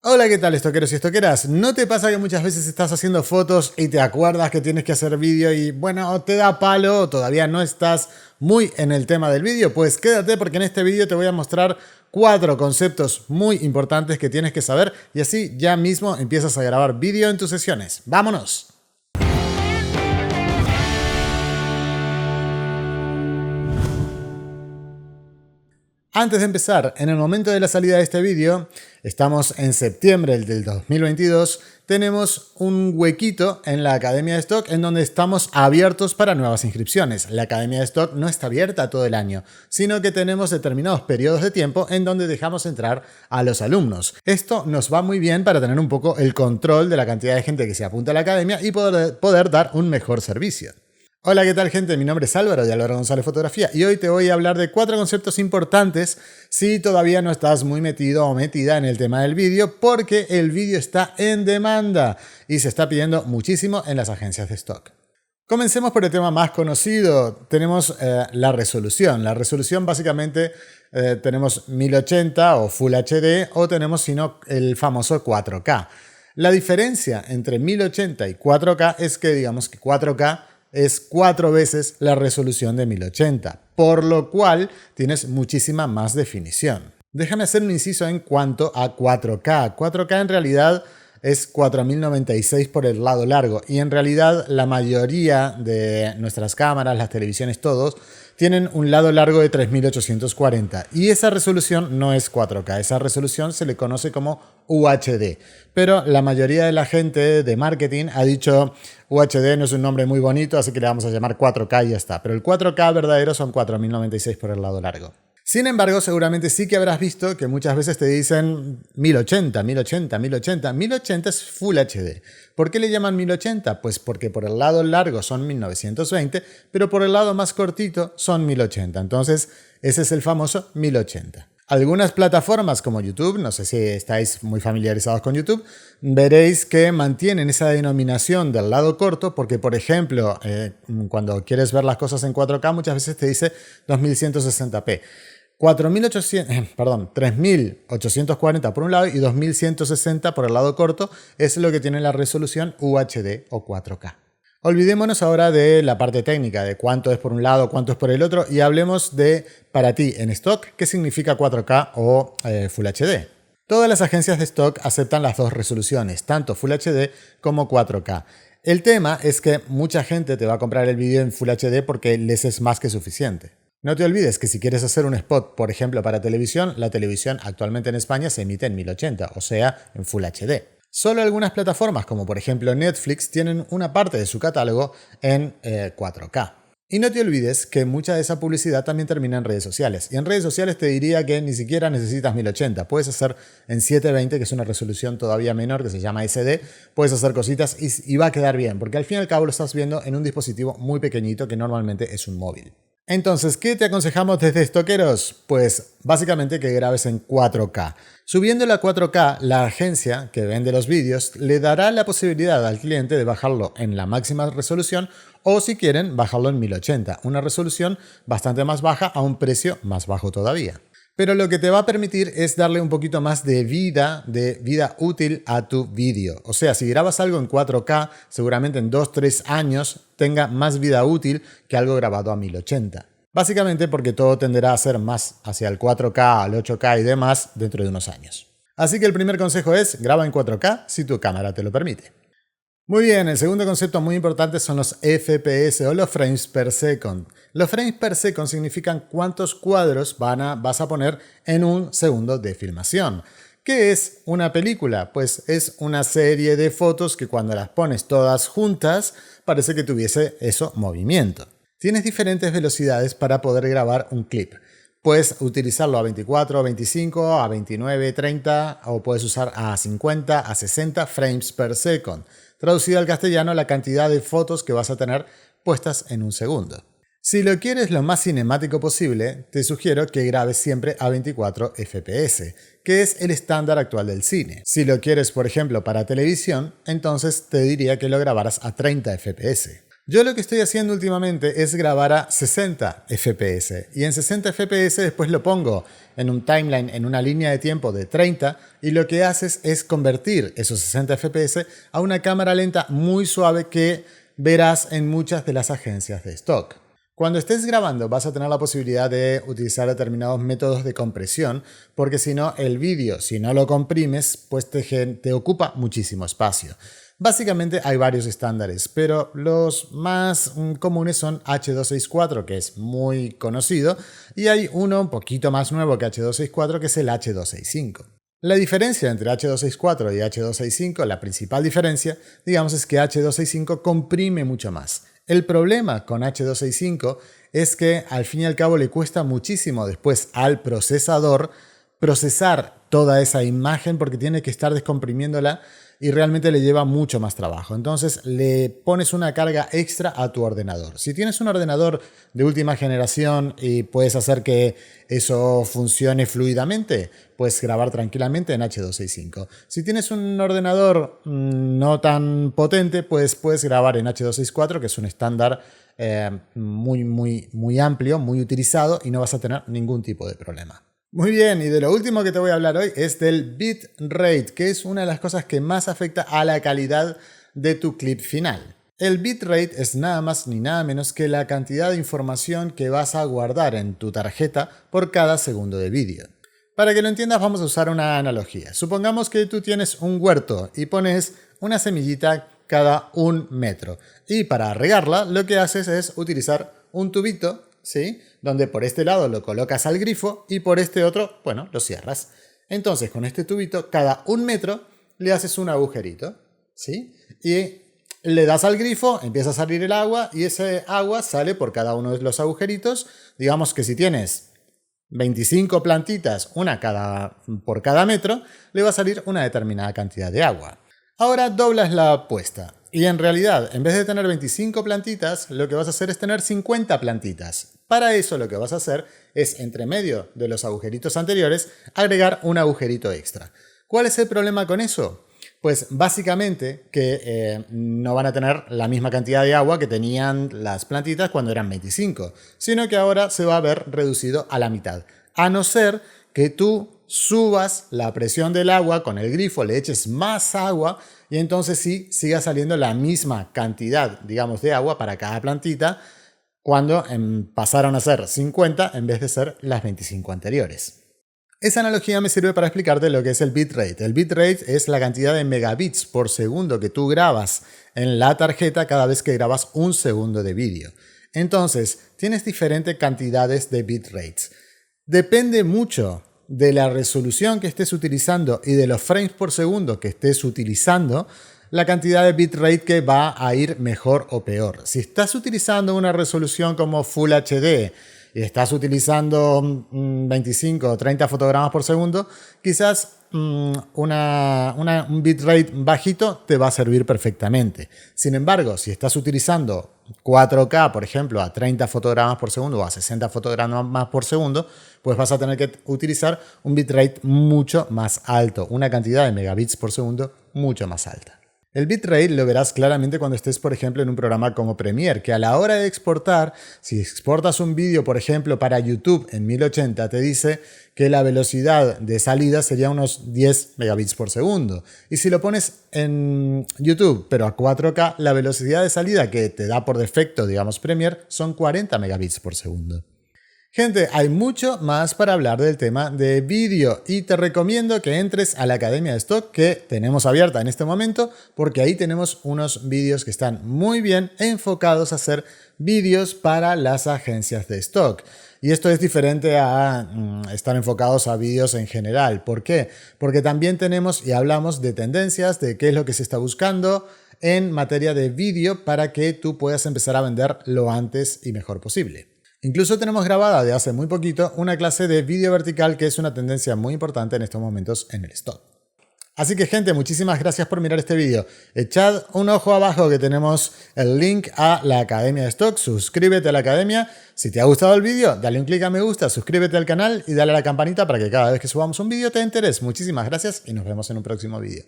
Hola, ¿qué tal, estoqueros y estoqueras? ¿No te pasa que muchas veces estás haciendo fotos y te acuerdas que tienes que hacer vídeo y bueno, te da palo o todavía no estás muy en el tema del vídeo? Pues quédate porque en este vídeo te voy a mostrar 4 conceptos muy importantes que tienes que saber y así ya mismo empiezas a grabar vídeo en tus sesiones. ¡Vámonos! Antes de empezar, en el momento de la salida de este vídeo, estamos en septiembre del 2022, tenemos un huequito en la Academia de Stock en donde estamos abiertos para nuevas inscripciones. La Academia de Stock no está abierta todo el año, sino que tenemos determinados periodos de tiempo en donde dejamos entrar a los alumnos. Esto nos va muy bien para tener un poco el control de la cantidad de gente que se apunta a la Academia y poder dar un mejor servicio. Hola, ¿qué tal, gente? Mi nombre es Álvaro de Álvaro González Fotografía y hoy te voy a hablar de 4 conceptos importantes si todavía no estás muy metido o metida en el tema del vídeo, porque el vídeo está en demanda y se está pidiendo muchísimo en las agencias de stock. Comencemos por el tema más conocido. Tenemos la resolución. La resolución básicamente tenemos 1080 o Full HD o tenemos sino el famoso 4K. La diferencia entre 1080 y 4K es que digamos que 4K es 4 veces la resolución de 1080, por lo cual tienes muchísima más definición. Déjame hacer un inciso en cuanto a 4K. 4K en realidad es 4096 por el lado largo y en realidad la mayoría de nuestras cámaras, las televisiones, todos tienen un lado largo de 3840 y esa resolución no es 4K, esa resolución se le conoce como UHD, pero la mayoría de la gente de marketing ha dicho UHD no es un nombre muy bonito, así que le vamos a llamar 4K y ya está, pero el 4K verdadero son 4096 por el lado largo. Sin embargo, seguramente sí que habrás visto que muchas veces te dicen 1080, 1080, 1080. 1080 es Full HD. ¿Por qué le llaman 1080? Pues porque por el lado largo son 1920, pero por el lado más cortito son 1080. Entonces, ese es el famoso 1080. Algunas plataformas como YouTube, no sé si estáis muy familiarizados con YouTube, veréis que mantienen esa denominación del lado corto porque, por ejemplo, cuando quieres ver las cosas en 4K muchas veces te dice 2160p. 3840 por un lado y 2160 por el lado corto es lo que tiene la resolución UHD o 4K. Olvidémonos ahora de la parte técnica, de cuánto es por un lado, cuánto es por el otro, y hablemos de, para ti en stock, qué significa 4K o Full HD. Todas las agencias de stock aceptan las dos resoluciones, tanto Full HD como 4K. El tema es que mucha gente te va a comprar el vídeo en Full HD porque les es más que suficiente. No te olvides que si quieres hacer un spot, por ejemplo, para televisión, la televisión actualmente en España se emite en 1080, o sea, en Full HD. Solo algunas plataformas, como por ejemplo Netflix, tienen una parte de su catálogo en 4K. Y no te olvides que mucha de esa publicidad también termina en redes sociales. Y en redes sociales te diría que ni siquiera necesitas 1080. Puedes hacer en 720, que es una resolución todavía menor, que se llama SD. Puedes hacer cositas y va a quedar bien, porque al fin y al cabo lo estás viendo en un dispositivo muy pequeñito que normalmente es un móvil. Entonces, ¿qué te aconsejamos desde Estoqueros? Pues básicamente que grabes en 4K. Subiéndolo a 4K, la agencia que vende los vídeos le dará la posibilidad al cliente de bajarlo en la máxima resolución o, si quieren, bajarlo en 1080, una resolución bastante más baja a un precio más bajo todavía. Pero lo que te va a permitir es darle un poquito más de vida útil a tu vídeo. O sea, si grabas algo en 4K, seguramente en 2-3 años tenga más vida útil que algo grabado a 1080. Básicamente porque todo tenderá a ser más hacia el 4K, al 8K y demás dentro de unos años. Así que el primer consejo es graba en 4K si tu cámara te lo permite. Muy bien, el segundo concepto muy importante son los FPS o los frames per second. Los frames per second significan cuántos cuadros vas a poner en un segundo de filmación. ¿Qué es una película? Pues es una serie de fotos que cuando las pones todas juntas parece que tuviese eso movimiento. Tienes diferentes velocidades para poder grabar un clip. Puedes utilizarlo a 24, a 25, a 29, 30 o puedes usar a 50, a 60 frames per second. Traducido al castellano, la cantidad de fotos que vas a tener puestas en un segundo. Si lo quieres lo más cinemático posible, te sugiero que grabes siempre a 24 FPS, que es el estándar actual del cine. Si lo quieres, por ejemplo, para televisión, entonces te diría que lo grabaras a 30 FPS. Yo lo que estoy haciendo últimamente es grabar a 60 FPS y en 60 FPS después lo pongo en un timeline, en una línea de tiempo de 30 y lo que haces es convertir esos 60 FPS a una cámara lenta muy suave que verás en muchas de las agencias de stock. Cuando estés grabando vas a tener la posibilidad de utilizar determinados métodos de compresión porque si no el vídeo, si no lo comprimes, pues te ocupa muchísimo espacio. Básicamente hay varios estándares, pero los más comunes son H264, que es muy conocido, y hay uno un poquito más nuevo que H264, que es el H265. La diferencia entre H264 y H265, la principal diferencia, digamos, es que H265 comprime mucho más. El problema con H265 es que al fin y al cabo le cuesta muchísimo después al procesador procesar toda esa imagen porque tiene que estar descomprimiéndola y realmente le lleva mucho más trabajo. Entonces le pones una carga extra a tu ordenador. Si tienes un ordenador de última generación y puedes hacer que eso funcione fluidamente, puedes grabar tranquilamente en H265. Si tienes un ordenador no tan potente, pues puedes grabar en H264, que es un estándar muy amplio, muy utilizado y no vas a tener ningún tipo de problema. Muy bien, y de lo último que te voy a hablar hoy es del bitrate, que es una de las cosas que más afecta a la calidad de tu clip final. El bitrate es nada más ni nada menos que la cantidad de información que vas a guardar en tu tarjeta por cada segundo de vídeo. Para que lo entiendas vamos a usar una analogía. Supongamos que tú tienes un huerto y pones una semillita cada 1 metro. Y para regarla lo que haces es utilizar un tubito, ¿sí? Donde por este lado lo colocas al grifo y por este otro, bueno, lo cierras. Entonces con este tubito cada 1 metro le haces un agujerito, ¿sí? Y le das al grifo, empieza a salir el agua y ese agua sale por cada uno de los agujeritos. Digamos que si tienes 25 plantitas, una por cada metro, le va a salir una determinada cantidad de agua. Ahora doblas la apuesta y en realidad, en vez de tener 25 plantitas, lo que vas a hacer es tener 50 plantitas. Para eso lo que vas a hacer es, entre medio de los agujeritos anteriores, agregar un agujerito extra. ¿Cuál es el problema con eso? Pues básicamente que no van a tener la misma cantidad de agua que tenían las plantitas cuando eran 25, sino que ahora se va a ver reducido a la mitad. A no ser que tú subas la presión del agua con el grifo, le eches más agua y entonces sí siga saliendo la misma cantidad, digamos, de agua para cada plantita cuando pasaron a ser 50 en vez de ser las 25 anteriores. Esa analogía me sirve para explicarte lo que es el bitrate. El bitrate es la cantidad de megabits por segundo que tú grabas en la tarjeta cada vez que grabas 1 segundo de vídeo. Entonces, tienes diferentes cantidades de bitrates. Depende mucho de la resolución que estés utilizando y de los frames por segundo que estés utilizando, la cantidad de bitrate que va a ir mejor o peor. Si estás utilizando una resolución como Full HD y estás utilizando 25 o 30 fotogramas por segundo, quizás un bitrate bajito te va a servir perfectamente. Sin embargo, si estás utilizando 4K, por ejemplo, a 30 fotogramas por segundo o a 60 fotogramas por segundo, pues vas a tener que utilizar un bitrate mucho más alto, una cantidad de megabits por segundo mucho más alta. El bitrate lo verás claramente cuando estés, por ejemplo, en un programa como Premiere, que a la hora de exportar, si exportas un vídeo, por ejemplo, para YouTube en 1080, te dice que la velocidad de salida sería unos 10 megabits por segundo. Y si lo pones en YouTube, pero a 4K, la velocidad de salida que te da por defecto, digamos, Premiere, son 40 megabits por segundo. Gente, hay mucho más para hablar del tema de vídeo y te recomiendo que entres a la Academia de Stock que tenemos abierta en este momento porque ahí tenemos unos vídeos que están muy bien enfocados a hacer vídeos para las agencias de stock. Y esto es diferente a estar enfocados a vídeos en general. ¿Por qué? Porque también tenemos y hablamos de tendencias, de qué es lo que se está buscando en materia de vídeo para que tú puedas empezar a vender lo antes y mejor posible. Incluso tenemos grabada de hace muy poquito una clase de vídeo vertical que es una tendencia muy importante en estos momentos en el stock. Así que gente, muchísimas gracias por mirar este vídeo. Echad un ojo abajo que tenemos el link a la Academia de Stock. Suscríbete a la Academia. Si te ha gustado el vídeo, dale un clic a me gusta, suscríbete al canal y dale a la campanita para que cada vez que subamos un vídeo te enteres. Muchísimas gracias y nos vemos en un próximo vídeo.